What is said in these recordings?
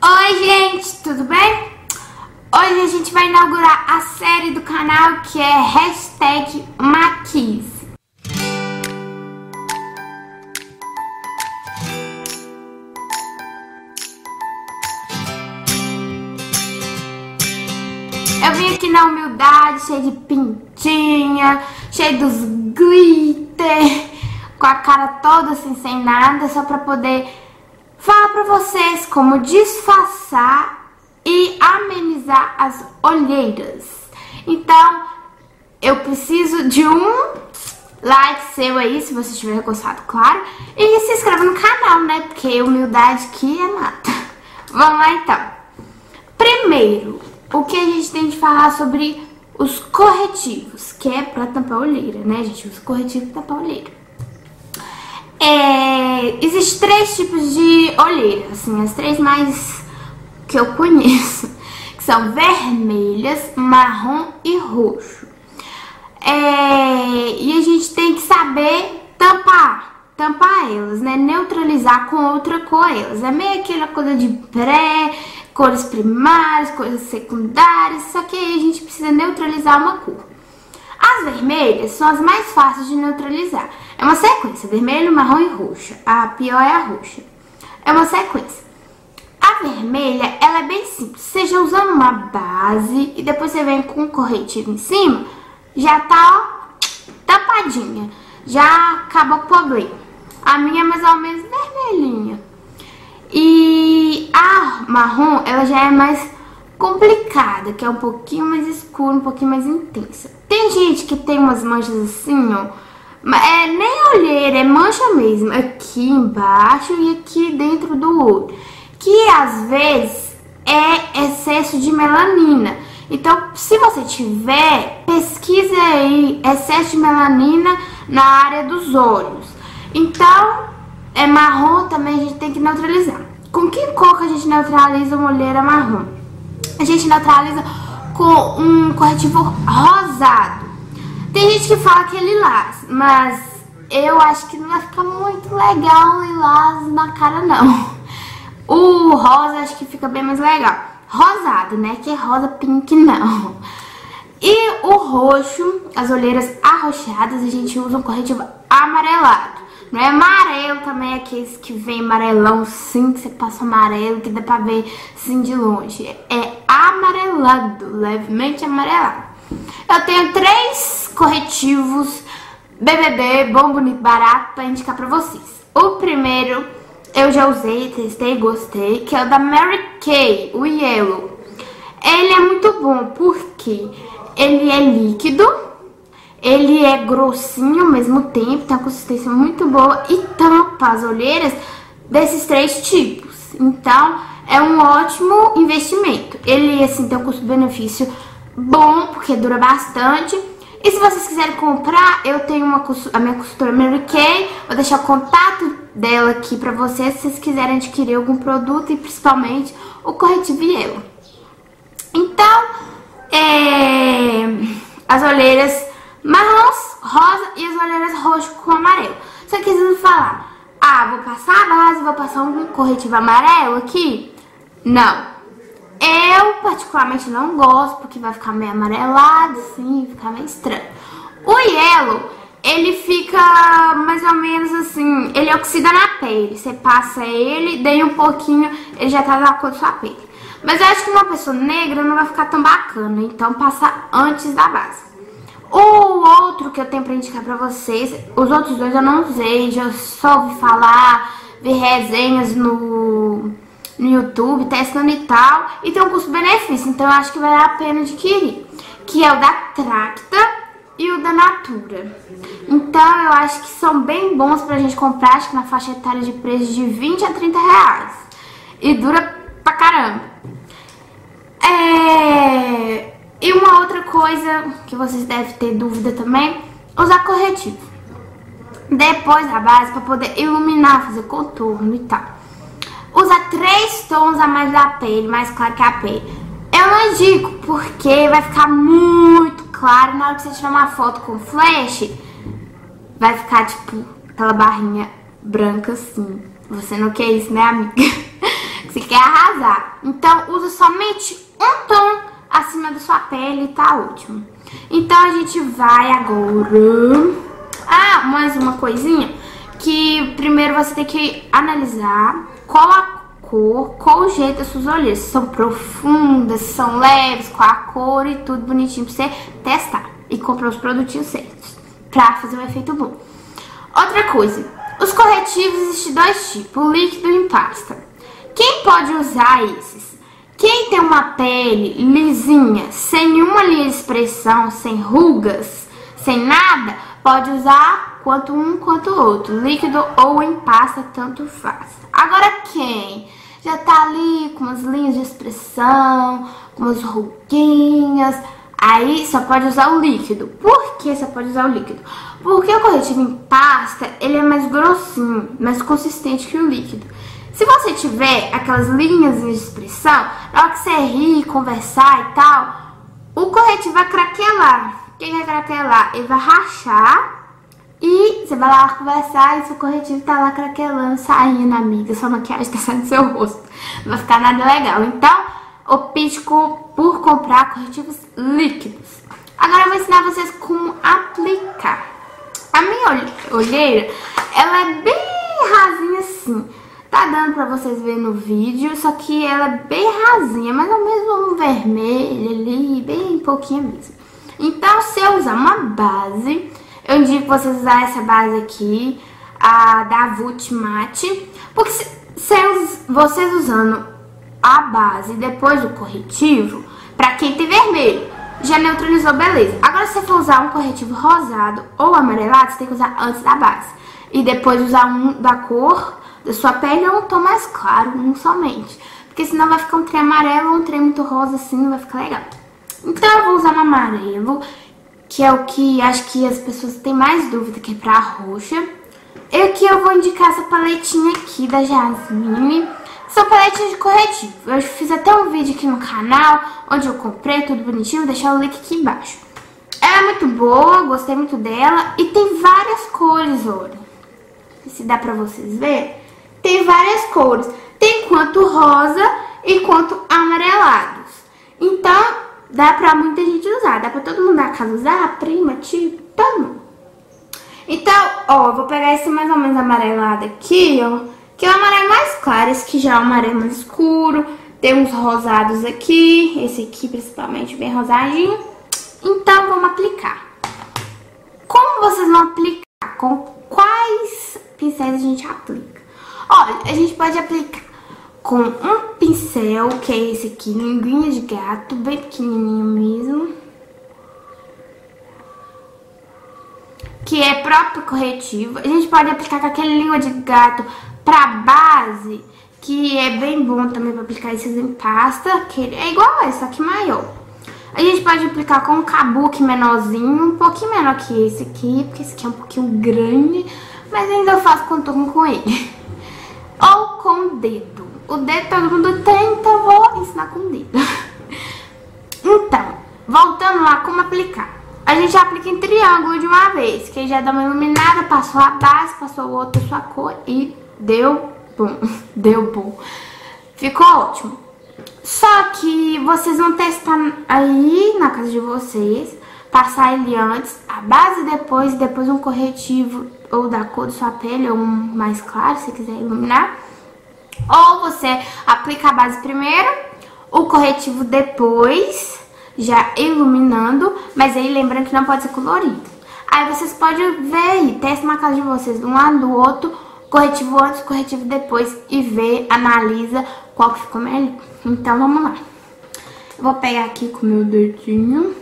Oi gente, tudo bem? Hoje a gente vai inaugurar a série do canal que é #Maquise. Eu vim aqui na humildade, cheio de pintinha, cheio dos glitter, com a cara toda assim, sem nada, só pra poder falar pra vocês como disfarçar e amenizar as olheiras. Então, eu preciso de um like seu aí, se você estiver gostado, claro. E se inscreva no canal, né? Porque humildade aqui é nada. Vamos lá, então. Primeiro, o que a gente tem de falar sobre os corretivos, que é pra tampar a olheira, né, gente? Os corretivos pra tampar a olheira. Existem 3 tipos de olheira, assim, as 3 mais que eu conheço, que são vermelhas, marrom e roxo. E a gente tem que saber tampar elas, né? Neutralizar com outra cor elas. É meio aquela coisa de cores primárias, cores secundárias, só que aí a gente precisa neutralizar uma cor. As vermelhas são as mais fáceis de neutralizar. É uma sequência, vermelho, marrom e roxa. A pior é a roxa. É uma sequência. A vermelha, ela é bem simples. Você já usando uma base e depois você vem com um corretivo em cima, já tá, ó, tapadinha. Já acaba o problema. A minha é mais ou menos vermelhinha. E a marrom, ela já é mais complicada, que é um pouquinho mais escura, um pouquinho mais intensa. Tem gente que tem umas manchas assim, ó, nem olheira, é mancha mesmo, aqui embaixo e aqui dentro do olho, que às vezes é excesso de melanina. Então, se você tiver, pesquise aí excesso de melanina na área dos olhos. Então, marrom também a gente tem que neutralizar. Com que cor que a gente neutraliza uma olheira marrom? A gente neutraliza com um corretivo rosado. Tem gente que fala que é lilás, mas eu acho que não vai ficar muito legal lilás na cara, não. O rosa acho que fica bem mais legal. Rosado, né? Que é rosa pink, não. E o roxo, as olheiras arroxeadas, a gente usa um corretivo amarelado. Não é amarelo também, aqueles que vem amarelão sim, que você passa amarelo, que dá pra ver sim de longe. É amarelado, levemente amarelado. Eu tenho 3 corretivos BBB, bom, bonito, barato, pra indicar pra vocês. O primeiro eu já usei, testei, gostei, que é o da Mary Kay, o Yellow. Ele é muito bom porque ele é líquido, ele é grossinho ao mesmo tempo, tem uma consistência muito boa e tampa as olheiras desses 3 tipos. Então, é um ótimo investimento. Ele, assim, tem um custo-benefício bom, porque dura bastante. E se vocês quiserem comprar, eu tenho a minha consultora Mary Kay. Vou deixar o contato dela aqui pra vocês, se vocês quiserem adquirir algum produto e principalmente o corretivo Yellow. Então, as olheiras marrons, rosa e as olheiras roxo com amarelo. Só que vocês vão falar, vou passar a base, vou passar um corretivo amarelo aqui? Não. Eu particularmente não gosto, porque vai ficar meio amarelado, assim, ficar meio estranho. O Yellow, ele fica mais ou menos assim, ele oxida na pele. Você passa ele, daí um pouquinho, ele já tá da cor da sua pele. Mas eu acho que uma pessoa negra não vai ficar tão bacana, então passa antes da base. O outro que eu tenho pra indicar pra vocês, os outros 2 eu não usei, já só ouvi falar, vi resenhas no YouTube, testando e tal, e tem um custo-benefício, então eu acho que vale a pena adquirir, que é o da Tracta e o da Natura. Então eu acho que são bem bons pra gente comprar, acho que na faixa etária de preço de 20 a 30 reais, e dura pra caramba. E uma outra coisa que vocês devem ter dúvida também, usar corretivo depois da base para poder iluminar, fazer contorno e tal. Usa 3 tons a mais da pele, mais claro que a pele. Eu não indico porque vai ficar muito claro. Na hora que você tirar uma foto com flash, vai ficar tipo aquela barrinha branca assim. Você não quer isso, né, amiga? Você quer arrasar. Então, usa somente um tom acima da sua pele e tá ótimo. Então, a gente vai agora... Ah, mais uma coisinha. Que primeiro você tem que analisar qual a cor, qual o jeito das suas olheiras. Se são profundas, se são leves, qual a cor e tudo bonitinho pra você testar. E comprar os produtinhos certos pra fazer um efeito bom. Outra coisa, os corretivos existem dois tipos, o líquido e em pasta. Quem pode usar esses? Quem tem uma pele lisinha, sem nenhuma linha de expressão, sem rugas, sem nada, pode usar quanto um quanto o outro, líquido ou em pasta, tanto faz. Agora quem já tá ali com umas linhas de expressão, com umas ruguinhas, aí só pode usar o líquido. Por que só pode usar o líquido? Porque o corretivo em pasta, ele é mais grossinho, mais consistente que o líquido. Se você tiver aquelas linhas de expressão, na hora que você rir, conversar e tal, o corretivo vai craquelar. O que é craquelar? Ele vai rachar e você vai lá conversar e seu corretivo tá lá craquelando, saindo, amiga. Sua maquiagem tá saindo do seu rosto. Não vai ficar nada legal. Então, opte por comprar corretivos líquidos. Agora eu vou ensinar vocês como aplicar. A minha olheira, ela é bem rasinha assim. Tá dando pra vocês verem no vídeo, só que ela é bem rasinha, mais ou menos um vermelho ali, bem pouquinho mesmo. Então, se eu usar uma base, eu indico vocês usar essa base aqui, a da Vult Matte, porque vocês usando a base depois do corretivo, pra quem tem vermelho, já neutralizou, beleza. Agora, se você for usar um corretivo rosado ou amarelado, você tem que usar antes da base. E depois usar um da cor da sua pele ou um tom mais claro, um somente. Porque senão vai ficar um trem amarelo ou um trem muito rosa assim, não vai ficar legal. Então eu vou usar um amarelo, que é o que acho que as pessoas têm mais dúvida, que é pra roxa. E aqui eu vou indicar essa paletinha aqui da Jasmine. São paletinhas de corretivo. Eu fiz até um vídeo aqui no canal, onde eu comprei tudo bonitinho, vou deixar o link aqui embaixo. Ela é muito boa, gostei muito dela. E tem várias cores, olha. Se dá pra vocês verem. Tem várias cores. Tem quanto rosa e quanto amarelados. Então, dá pra muita gente usar. Dá pra todo mundo da casa usar, prima, tio, todo mundo. Então, ó, eu vou pegar esse mais ou menos amarelado aqui, ó. Que é o amarelo mais claro, esse aqui já é o amarelo mais escuro. Tem uns rosados aqui, esse aqui principalmente bem rosadinho. Então, vamos aplicar. Como vocês vão aplicar? Com quais pincéis a gente aplica? Olha, a gente pode aplicar com um pincel, que é esse aqui, linguinha de gato, bem pequenininho mesmo. Que é próprio corretivo. A gente pode aplicar com aquele língua de gato pra base, que é bem bom também pra aplicar esses em pasta, que é igual esse, só que maior. A gente pode aplicar com um kabuki menorzinho, um pouquinho menor que esse aqui, porque esse aqui é um pouquinho grande, mas ainda eu faço contorno com ele. Ou com o dedo. O dedo todo mundo tem, então eu vou ensinar com o dedo. Então, voltando lá, como aplicar. A gente aplica em triângulo de uma vez, que aí já dá uma iluminada, passou a base, passou o outro, sua cor e deu bom. Deu bom. Ficou ótimo. Só que vocês vão testar aí na casa de vocês, passar ele antes, a base depois um corretivo ou da cor da sua pele, ou um mais claro, se quiser iluminar. Ou você aplica a base primeiro, o corretivo depois, já iluminando, mas aí lembrando que não pode ser colorido. Aí vocês podem ver aí, testa na casa de vocês, de um lado do outro, corretivo antes, corretivo depois, e vê, analisa qual que ficou melhor. Então vamos lá. Eu vou pegar aqui com o meu dedinho,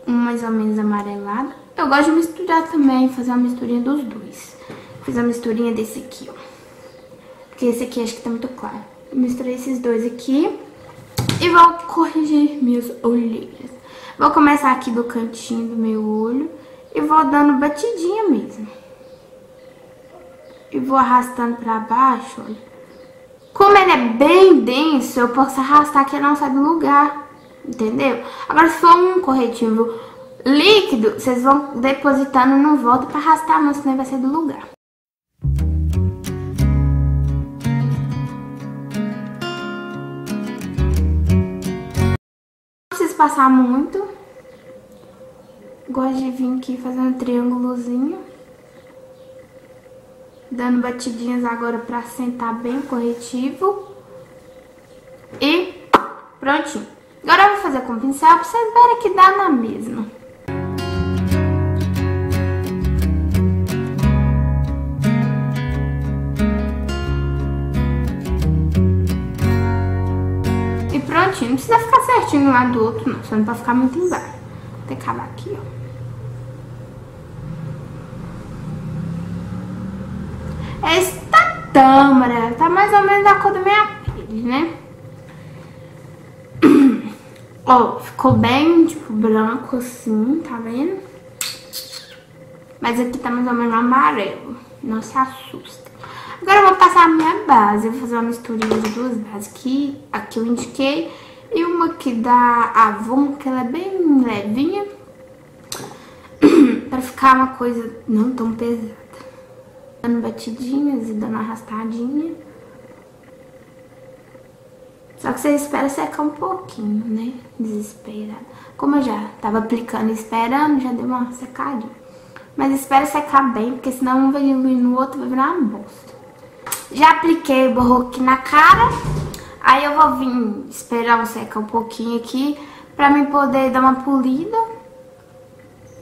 um mais ou menos amarelado. Eu gosto de misturar também, fazer uma misturinha dos dois. Fiz uma misturinha desse aqui, ó. Porque esse aqui acho que tá muito claro. Misturei esses dois aqui. E vou corrigir minhas olheiras. Vou começar aqui do cantinho do meu olho e vou dando batidinha mesmo. E vou arrastando pra baixo, olha. Como ele é bem denso, eu posso arrastar que ele não sai do lugar, entendeu? Agora, se for um corretivo líquido, vocês vão depositando e não volta pra arrastar, não, senão vai sair do lugar. passar muito. Gosto de vir aqui fazendo um triângulozinho. Dando batidinhas agora pra sentar bem corretivo. E prontinho. Agora eu vou fazer com o pincel pra vocês verem que dá na mesma. E prontinho. Não precisa ficar certinho um lado do outro, não. Só não pode ficar muito embaixo. Vou ter que acabar aqui, ó. Esta tâmara tá mais ou menos da cor da minha pele, né? Ó, ficou bem, tipo, branco assim, tá vendo? Mas aqui tá mais ou menos amarelo. Não se assusta. Agora eu vou passar a minha base. Eu vou fazer uma misturinha de duas bases aqui. Aqui eu indiquei. E uma aqui da Avon, que ela é bem levinha. Pra ficar uma coisa não tão pesada. Dando batidinhas e dando arrastadinha. Só que você espera secar um pouquinho, né? Desesperado. Como eu já tava aplicando e esperando, já deu uma secadinha. Mas espera secar bem, porque senão um vai diluir no outro e vai virar uma bosta. Já apliquei o borro aqui na cara. Aí eu vou vir esperar secar um pouquinho aqui pra mim poder dar uma polida.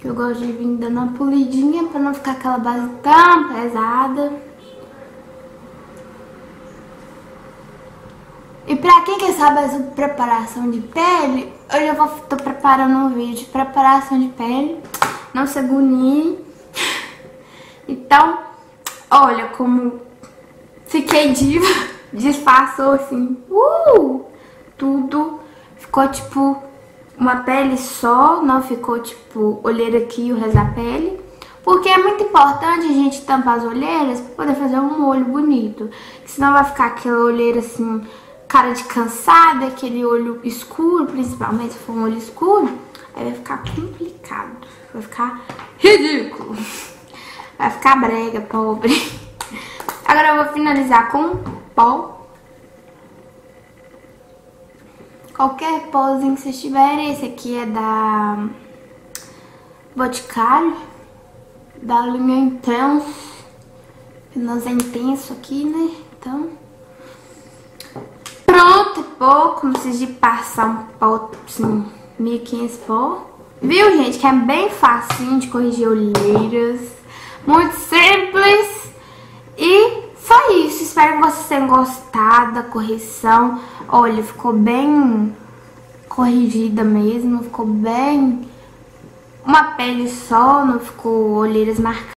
Eu gosto de vir dando uma polidinha pra não ficar aquela base tão pesada. E pra quem quer saber sobre preparação de pele, hoje eu tô preparando um vídeo de preparação de pele. Não se agonie. Então, olha como fiquei diva. Disfarçou assim. Tudo. Ficou tipo uma pele só, não ficou tipo olheira aqui e o resto da pele. Porque é muito importante a gente tampar as olheiras pra poder fazer um olho bonito. Senão vai ficar aquela olheira assim, cara de cansada, aquele olho escuro, principalmente se for um olho escuro. Aí vai ficar complicado, vai ficar ridículo. Vai ficar brega, pobre. Agora eu vou finalizar com pó. Qualquer pózinho que vocês tiverem. Esse aqui é da Boticário, da linha Intenso. Nós é intenso aqui, né? Então, pronto, pouco. Não precisa de passar um pó, assim, 1500 pó. Viu, gente? Que é bem facinho de corrigir olheiras. Muito simples. E só isso. Espero que vocês tenham gostado da correção. Olha, ficou bem corrigida mesmo. Ficou bem uma pele só. Não ficou olheiras marcadas.